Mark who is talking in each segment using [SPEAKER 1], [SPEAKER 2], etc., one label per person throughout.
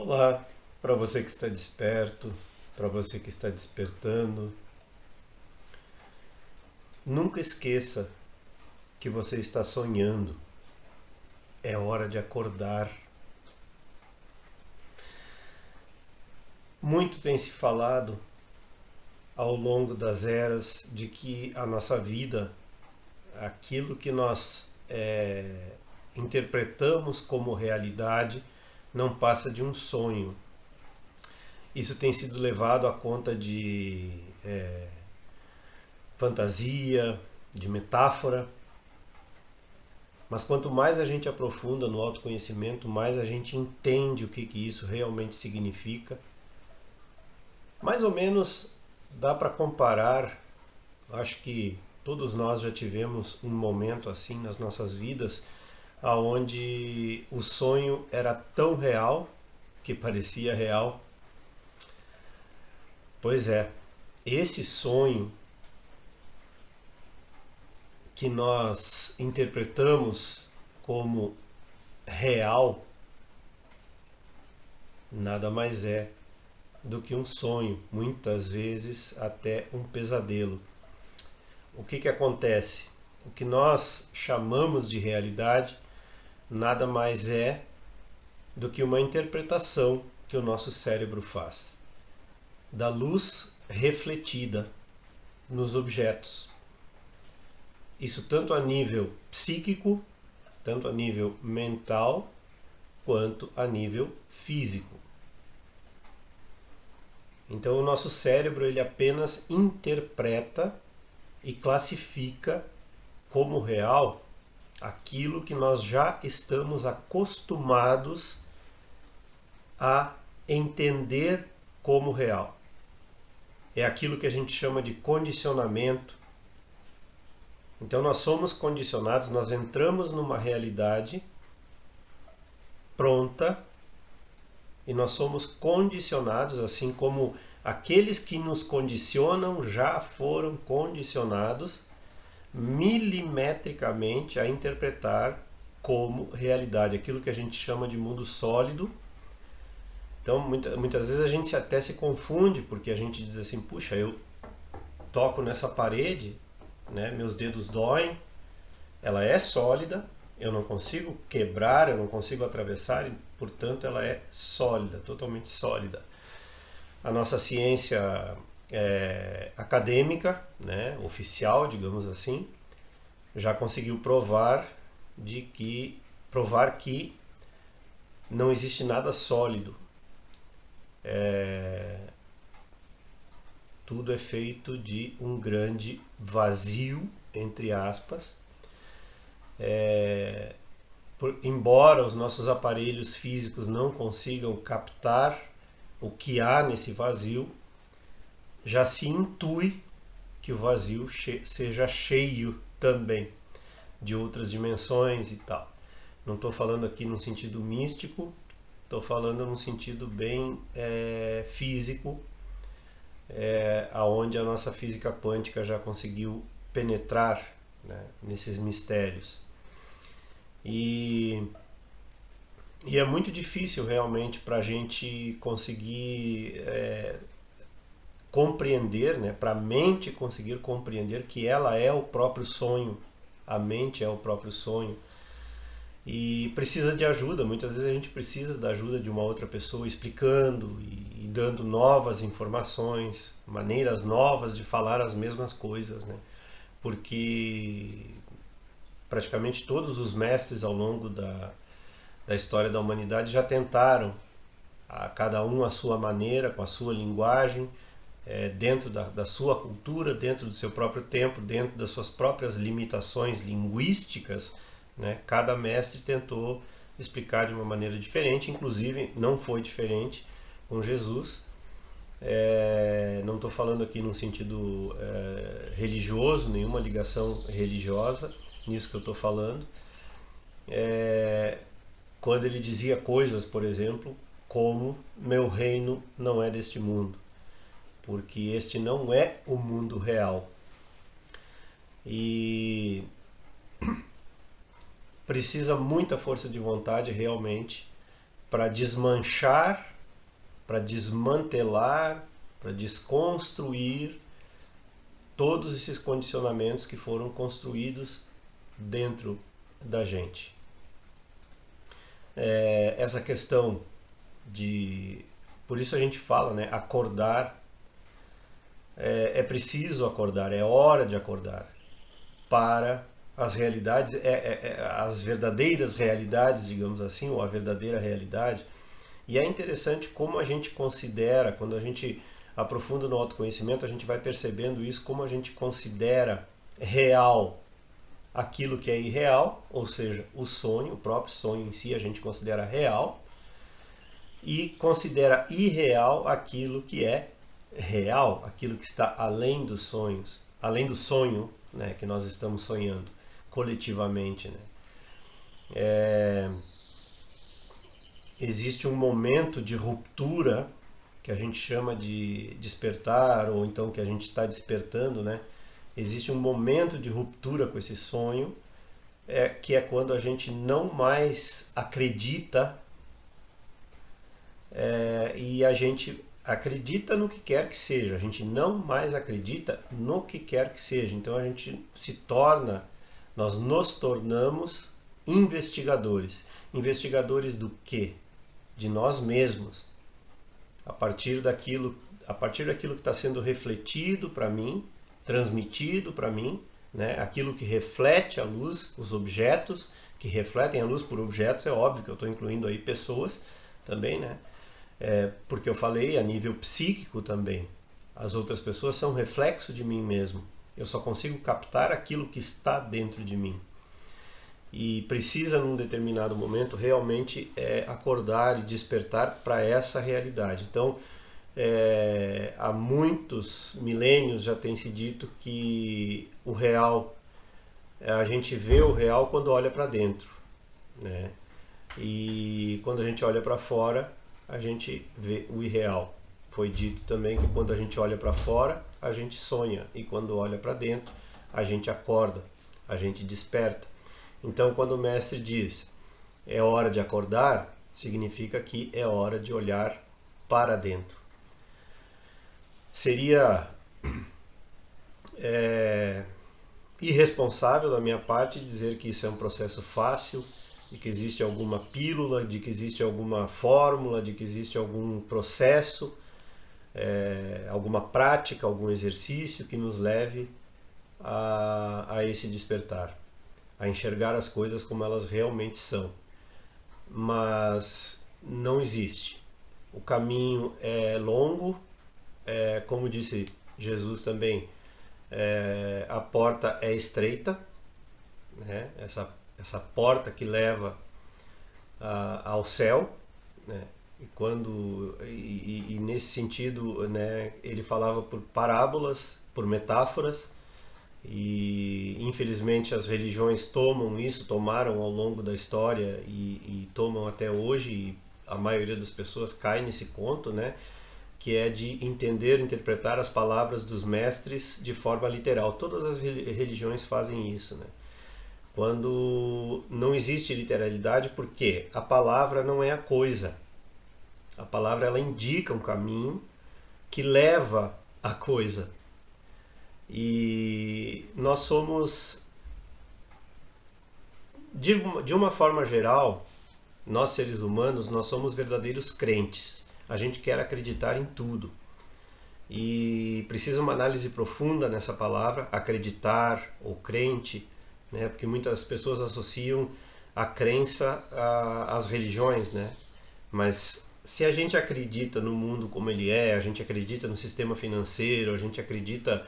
[SPEAKER 1] Olá, para você que está desperto, para você que está despertando, nunca esqueça que você está sonhando. É hora de acordar. Muito tem se falado ao longo das eras de que a nossa vida, aquilo que nós interpretamos como realidade, não passa de um sonho. Isso tem sido levado à conta de fantasia, de metáfora. Mas quanto mais a gente aprofunda no autoconhecimento, mais a gente entende o que isso realmente significa. Mais ou menos dá para comparar, acho que todos nós já tivemos um momento assim nas nossas vidas, aonde o sonho era tão real que parecia real. Pois é, esse sonho que nós interpretamos como real nada mais é do que um sonho, muitas vezes até um pesadelo. O que acontece? O que nós chamamos de realidade nada mais é do que uma interpretação que o nosso cérebro faz da luz refletida nos objetos. Isso tanto a nível psíquico, tanto a nível mental, quanto a nível físico. Então o nosso cérebro ele apenas interpreta e classifica como real aquilo que nós já estamos acostumados a entender como real. É aquilo que a gente chama de condicionamento. Então nós somos condicionados, nós entramos numa realidade pronta e nós somos condicionados, assim como aqueles que nos condicionam já foram condicionados milimetricamente a interpretar como realidade, aquilo que a gente chama de mundo sólido. Então muitas vezes a gente até se confunde, porque a gente diz assim, puxa, eu toco nessa parede, né, meus dedos doem, ela é sólida, eu não consigo quebrar, eu não consigo atravessar, e, portanto ela é sólida, totalmente sólida. A nossa ciência acadêmica, né, oficial, digamos assim, já conseguiu provar que não existe nada sólido. Tudo é feito de um grande vazio, entre aspas. Embora os nossos aparelhos físicos não consigam captar o que há nesse vazio, já se intui que o vazio seja cheio também de outras dimensões e tal. Não estou falando aqui num sentido místico, estou falando num sentido bem físico, aonde a nossa física quântica já conseguiu penetrar, né, nesses mistérios. E é muito difícil realmente para a gente conseguir compreender, né, para a mente conseguir compreender que ela é o próprio sonho, a mente é o próprio sonho. E precisa de ajuda, muitas vezes a gente precisa da ajuda de uma outra pessoa explicando e dando novas informações, maneiras novas de falar as mesmas coisas, né? Porque praticamente todos os mestres ao longo da história da humanidade já tentaram, a cada um à sua maneira, com a sua linguagem, dentro da sua cultura, dentro do seu próprio tempo, dentro das suas próprias limitações linguísticas, né? Cada mestre tentou explicar de uma maneira diferente, inclusive não foi diferente com Jesus. Não estou falando aqui num sentido religioso, nenhuma ligação religiosa nisso que eu estou falando. Quando ele dizia coisas, por exemplo, como meu reino não é deste mundo, porque este não é o mundo real. E precisa muita força de vontade realmente para desmanchar para desmantelar, para desconstruir todos esses condicionamentos que foram construídos dentro da gente. Essa questão de... Por isso a gente fala, né? Acordar. É preciso acordar, é hora de acordar para as realidades, as verdadeiras realidades, digamos assim, ou a verdadeira realidade. E é interessante como a gente considera, quando a gente aprofunda no autoconhecimento, a gente vai percebendo isso, como a gente considera real aquilo que é irreal, ou seja, o sonho, o próprio sonho em si a gente considera real, e considera irreal aquilo que é real, aquilo que está além dos sonhos, além do sonho, né, que nós estamos sonhando coletivamente, né? Existe um momento de ruptura que a gente chama de despertar, ou então que a gente está despertando, né? Existe um momento de ruptura com esse sonho, que é quando a gente não mais acredita, e a gente acredita no que quer que seja, a gente não mais acredita no que quer que seja. Então a gente nós nos tornamos investigadores. Investigadores do quê? De nós mesmos. A partir daquilo que está sendo refletido para mim, transmitido para mim, né? Aquilo que reflete a luz, os objetos que refletem a luz. Por objetos é óbvio que eu estou incluindo aí pessoas também, né? Porque eu falei a nível psíquico também. As outras pessoas são reflexo de mim mesmo. Eu só consigo captar aquilo que está dentro de mim. E precisa, num determinado momento, realmente acordar e despertar para essa realidade. Então, há muitos milênios já tem se dito que o real, a gente vê o real quando olha para dentro, né? E quando a gente olha para fora, a gente vê o irreal. Foi dito também que quando a gente olha para fora, a gente sonha, e quando olha para dentro, a gente acorda, a gente desperta. Então, quando o mestre diz é hora de acordar, significa que é hora de olhar para dentro. Seria irresponsável da minha parte dizer que isso é um processo fácil, de que existe alguma pílula, de que existe alguma fórmula, de que existe algum processo, alguma prática, algum exercício que nos leve a esse despertar, a enxergar as coisas como elas realmente são. Mas não existe. O caminho é longo, como disse Jesus também, a porta é estreita, né? Essa porta que leva ao céu, né? E nesse sentido, né, ele falava por parábolas, por metáforas, e infelizmente as religiões tomaram ao longo da história e tomam até hoje, e a maioria das pessoas cai nesse conto, né, que é de interpretar as palavras dos mestres de forma literal. Todas as religiões fazem isso, né? Quando não existe literalidade, porque a palavra não é a coisa. A palavra, ela indica um caminho que leva à coisa. E nós somos, de uma forma geral, nós seres humanos, nós somos verdadeiros crentes. A gente quer acreditar em tudo. E precisa uma análise profunda nessa palavra, acreditar ou crente, né? Porque muitas pessoas associam a crença às religiões, né? Mas se a gente acredita no mundo como ele é, a gente acredita no sistema financeiro, a gente acredita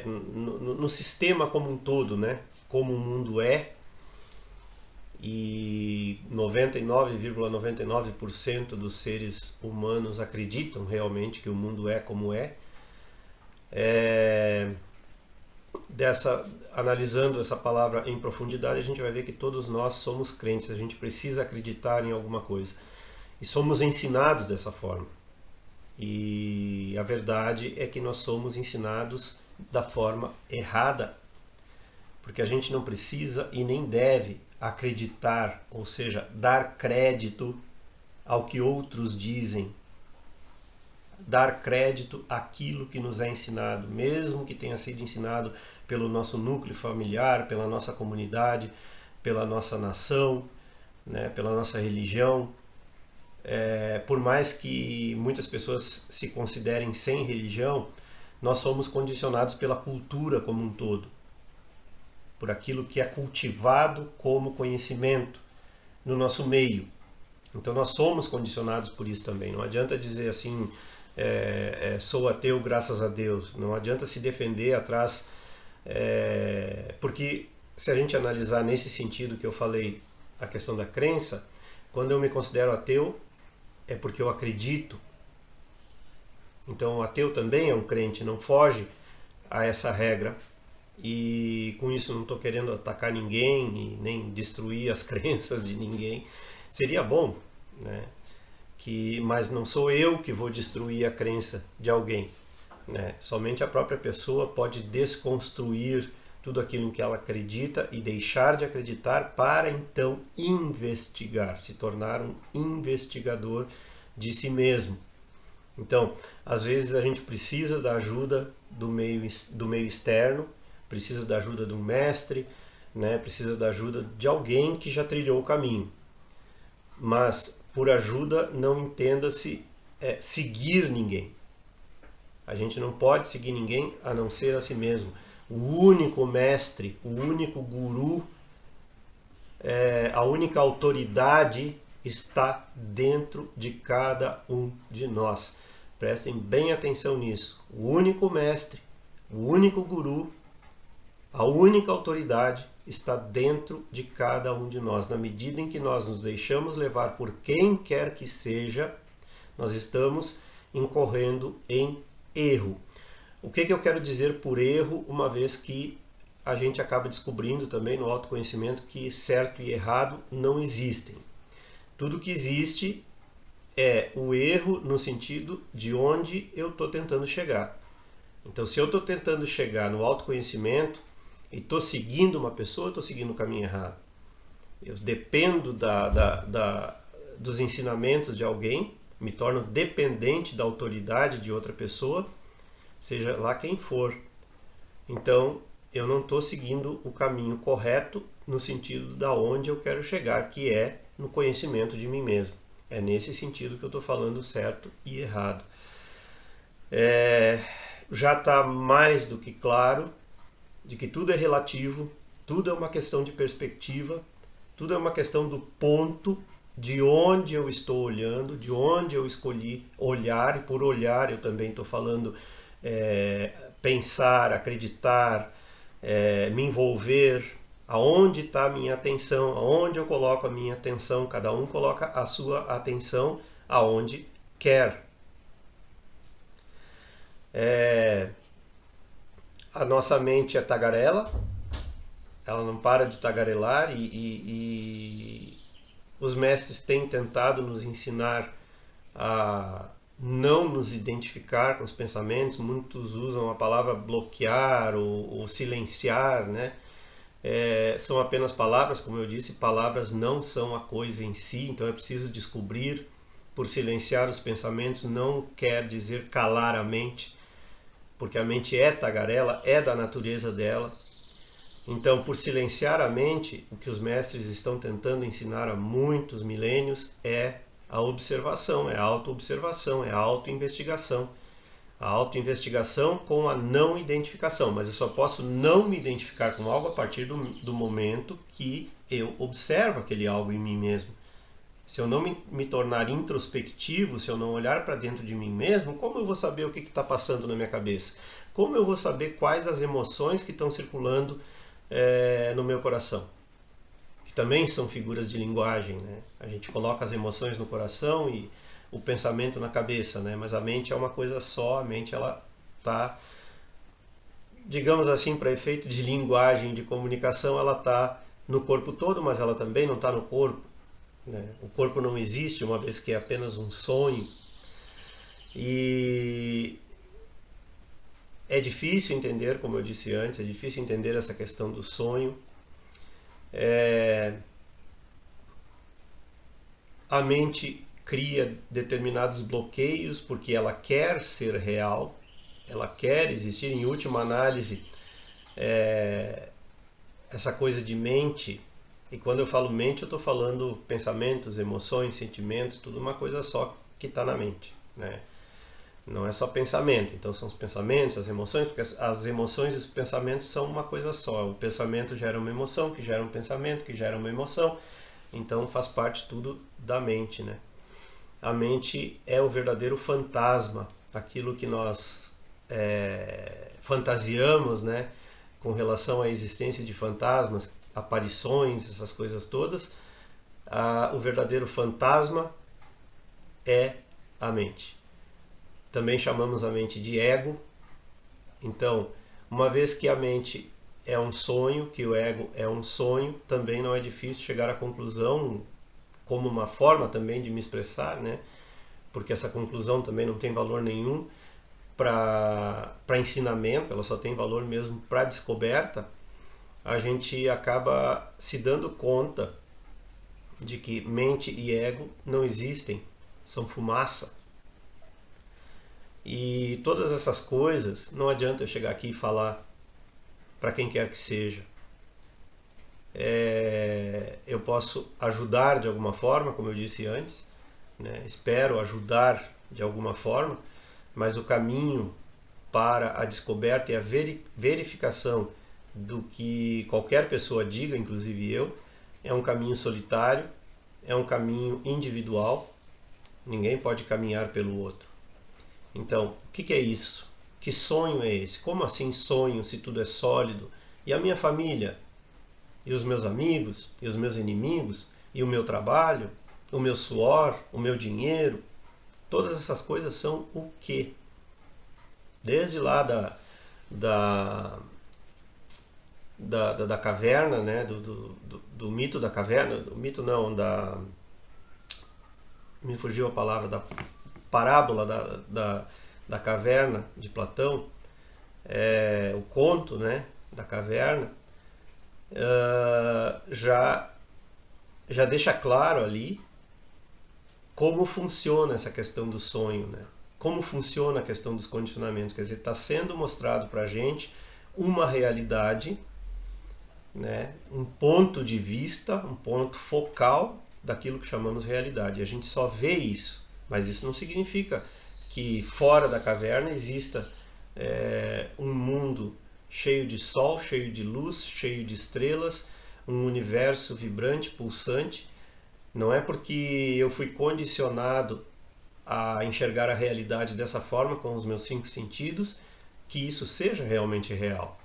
[SPEAKER 1] no sistema como um todo, né? Como o mundo é, e 99,99% dos seres humanos acreditam realmente que o mundo é como é, analisando essa palavra em profundidade, a gente vai ver que todos nós somos crentes, a gente precisa acreditar em alguma coisa. E somos ensinados dessa forma. E a verdade é que nós somos ensinados da forma errada, porque a gente não precisa e nem deve acreditar, ou seja, dar crédito ao que outros dizem. dar crédito àquilo que nos é ensinado, mesmo que tenha sido ensinado pelo nosso núcleo familiar, pela nossa comunidade, pela nossa nação, né, pela nossa religião. Por mais que muitas pessoas se considerem sem religião, nós somos condicionados pela cultura como um todo, por aquilo que é cultivado como conhecimento no nosso meio. Então nós somos condicionados por isso também. Não adianta dizer assim, sou ateu graças a Deus. Não adianta se defender atrás, porque se a gente analisar nesse sentido que eu falei, a questão da crença, quando eu me considero ateu, é porque eu acredito. Então o ateu também é um crente, não foge a essa regra. E com isso não estou querendo atacar ninguém e nem destruir as crenças de ninguém. Seria bom, né? Mas não sou eu que vou destruir a crença de alguém, né? Somente a própria pessoa pode desconstruir tudo aquilo em que ela acredita e deixar de acreditar para então investigar, se tornar um investigador de si mesmo. Então, às vezes a gente precisa da ajuda do meio externo, precisa da ajuda de um mestre, né? Precisa da ajuda de alguém que já trilhou o caminho. Mas por ajuda não entenda-se seguir ninguém. A gente não pode seguir ninguém a não ser a si mesmo. O único mestre, o único guru, a única autoridade está dentro de cada um de nós. Prestem bem atenção nisso. O único mestre, o único guru, a única autoridade está dentro de cada um de nós. Na medida em que nós nos deixamos levar por quem quer que seja, nós estamos incorrendo em erro. O que eu quero dizer por erro, uma vez que a gente acaba descobrindo também no autoconhecimento que certo e errado não existem. Tudo que existe é o erro no sentido de onde eu estou tentando chegar. Então, se eu estou tentando chegar no autoconhecimento e estou seguindo uma pessoa, estou seguindo o caminho errado. Eu dependo dos ensinamentos de alguém, me torno dependente da autoridade de outra pessoa, seja lá quem for. Então, eu não estou seguindo o caminho correto no sentido da onde eu quero chegar, que é no conhecimento de mim mesmo. É nesse sentido que eu estou falando certo e errado. Já está mais do que claro de que tudo é relativo, tudo é uma questão de perspectiva, tudo é uma questão do ponto de onde eu estou olhando, de onde eu escolhi olhar, e por olhar eu também estou falando pensar, acreditar, me envolver, aonde está a minha atenção, aonde eu coloco a minha atenção, cada um coloca a sua atenção aonde quer. A nossa mente é tagarela, ela não para de tagarelar e os mestres têm tentado nos ensinar a não nos identificar com os pensamentos. Muitos usam a palavra bloquear ou silenciar, né? São apenas palavras, como eu disse, palavras não são a coisa em si, então é preciso descobrir. Por silenciar os pensamentos não quer dizer calar a mente, porque a mente é tagarela, é da natureza dela. Então, por silenciar a mente, o que os mestres estão tentando ensinar há muitos milênios é a observação, é a autoobservação, é a autoinvestigação. A autoinvestigação com a não identificação, mas eu só posso não me identificar com algo a partir do momento que eu observo aquele algo em mim mesmo. Se eu não me tornar introspectivo, se eu não olhar para dentro de mim mesmo, como eu vou saber o que está passando na minha cabeça? Como eu vou saber quais as emoções que estão circulando no meu coração? Que também são figuras de linguagem, né? A gente coloca as emoções no coração e o pensamento na cabeça, né? Mas a mente é uma coisa só, a mente ela está, digamos assim, para efeito de linguagem, de comunicação, ela está no corpo todo, mas ela também não está no corpo. O corpo não existe, uma vez que é apenas um sonho. E é difícil entender, como eu disse antes, é difícil entender essa questão do sonho. A mente cria determinados bloqueios porque ela quer ser real, ela quer existir. Em última análise, essa coisa de mente, e quando eu falo mente eu estou falando pensamentos, emoções, sentimentos, tudo uma coisa só que está na mente, né? Não é só pensamento, então são os pensamentos, as emoções, porque as emoções e os pensamentos são uma coisa só. O pensamento gera uma emoção, que gera um pensamento, que gera uma emoção, então faz parte tudo da mente, né? A mente é o verdadeiro fantasma, aquilo que nós fantasiamos, né, com relação à existência de fantasmas, aparições, essas coisas todas. O verdadeiro fantasma é a mente. Também chamamos a mente de ego. Então, uma vez que a mente é um sonho, que o ego é um sonho, também não é difícil chegar à conclusão, como uma forma também de me expressar, né? Porque essa conclusão também não tem valor nenhum para ensinamento, ela só tem valor mesmo para descoberta. A gente acaba se dando conta de que mente e ego não existem, são fumaça. E todas essas coisas, não adianta eu chegar aqui e falar para quem quer que seja. Eu posso ajudar de alguma forma, como eu disse antes, né? Espero ajudar de alguma forma, mas o caminho para a descoberta e a verificação do que qualquer pessoa diga, inclusive eu, é um caminho solitário, é um caminho individual, ninguém pode caminhar pelo outro. Então, o que é isso? Que sonho é esse? Como assim sonho se tudo é sólido? E a minha família? E os meus amigos? E os meus inimigos? E o meu trabalho? O meu suor? O meu dinheiro? Todas essas coisas são o quê? Desde lá da caverna, né? do mito da caverna, do mito não, me fugiu a palavra, da parábola da caverna de Platão, o conto, né, da caverna, já deixa claro ali como funciona essa questão do sonho, né? Como funciona a questão dos condicionamentos. Quer dizer, está sendo mostrado para a gente uma realidade, né, um ponto de vista, um ponto focal daquilo que chamamos realidade. E a gente só vê isso, mas isso não significa que fora da caverna exista um mundo cheio de sol, cheio de luz, cheio de estrelas, um universo vibrante, pulsante. Não é porque eu fui condicionado a enxergar a realidade dessa forma, com os meus 5 sentidos, que isso seja realmente real.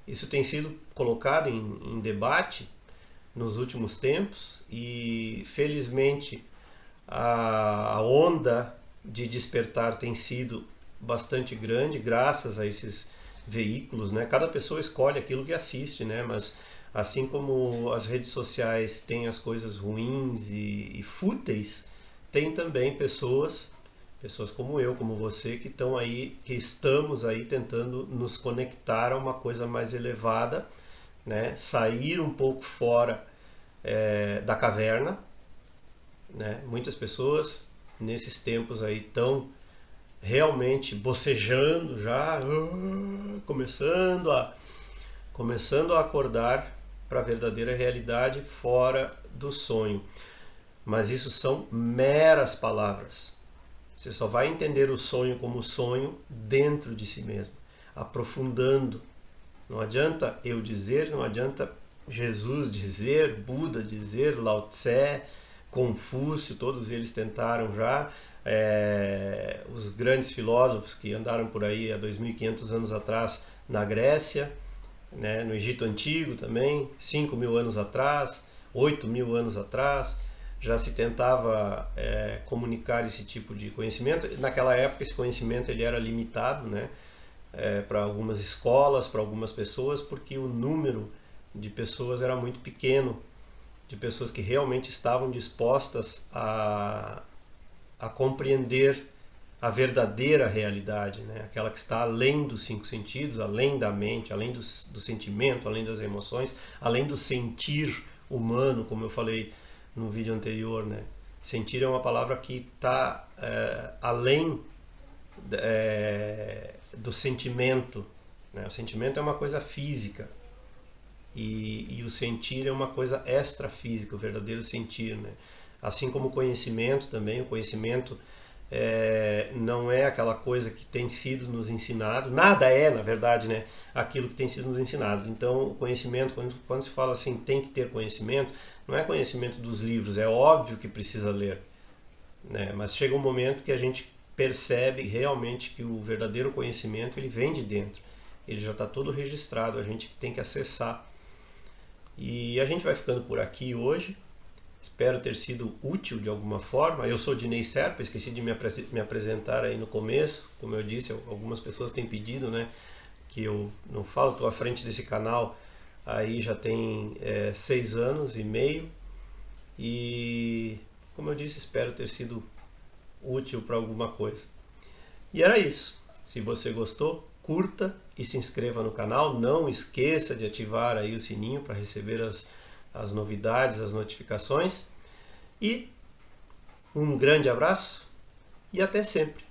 [SPEAKER 1] Isso tem sido colocado em debate nos últimos tempos e, felizmente, a onda de despertar tem sido bastante grande graças a esses veículos, né? Cada pessoa escolhe aquilo que assiste, né? Mas assim como as redes sociais têm as coisas ruins e fúteis, tem também pessoas como eu, como você, que estamos aí tentando nos conectar a uma coisa mais elevada, né? Sair um pouco fora da caverna, né? Muitas pessoas nesses tempos aí estão realmente bocejando já, começando a acordar para a verdadeira realidade fora do sonho. Mas isso são meras palavras. Você só vai entender o sonho como sonho dentro de si mesmo, aprofundando. Não adianta eu dizer, não adianta Jesus dizer, Buda dizer, Lao Tse, Confúcio, todos eles tentaram já. Os grandes filósofos que andaram por aí há 2.500 anos atrás na Grécia, né, no Egito Antigo também, 5.000 anos atrás, 8.000 anos atrás, já se tentava comunicar esse tipo de conhecimento. Naquela época esse conhecimento ele era limitado, né, para algumas escolas, para algumas pessoas, porque o número de pessoas era muito pequeno, de pessoas que realmente estavam dispostas a compreender a verdadeira realidade, né? Aquela que está além dos 5 sentidos, além da mente, além do sentimento, além das emoções, além do sentir humano, como eu falei no vídeo anterior, né? Sentir é uma palavra que está além do sentimento, né? O sentimento é uma coisa física e o sentir é uma coisa extrafísica, o verdadeiro sentir, né? Assim como o conhecimento também, o conhecimento não é aquela coisa que tem sido nos ensinado, nada é, na verdade, né, aquilo que tem sido nos ensinado. Então, o conhecimento, quando se fala assim, tem que ter conhecimento, não é conhecimento dos livros, é óbvio que precisa ler, né? Mas chega um momento que a gente percebe realmente que o verdadeiro conhecimento ele vem de dentro, ele já está todo registrado, a gente tem que acessar. E a gente vai ficando por aqui hoje. Espero ter sido útil de alguma forma. Eu sou Dinei Serpa, esqueci de me apresentar aí no começo. Como eu disse, algumas pessoas têm pedido, né, que eu não falo. Estou à frente desse canal aí já tem 6 anos e meio. E, como eu disse, espero ter sido útil para alguma coisa. E era isso. Se você gostou, curta e se inscreva no canal. Não esqueça de ativar aí o sininho para receber as novidades, as notificações. E um grande abraço e até sempre!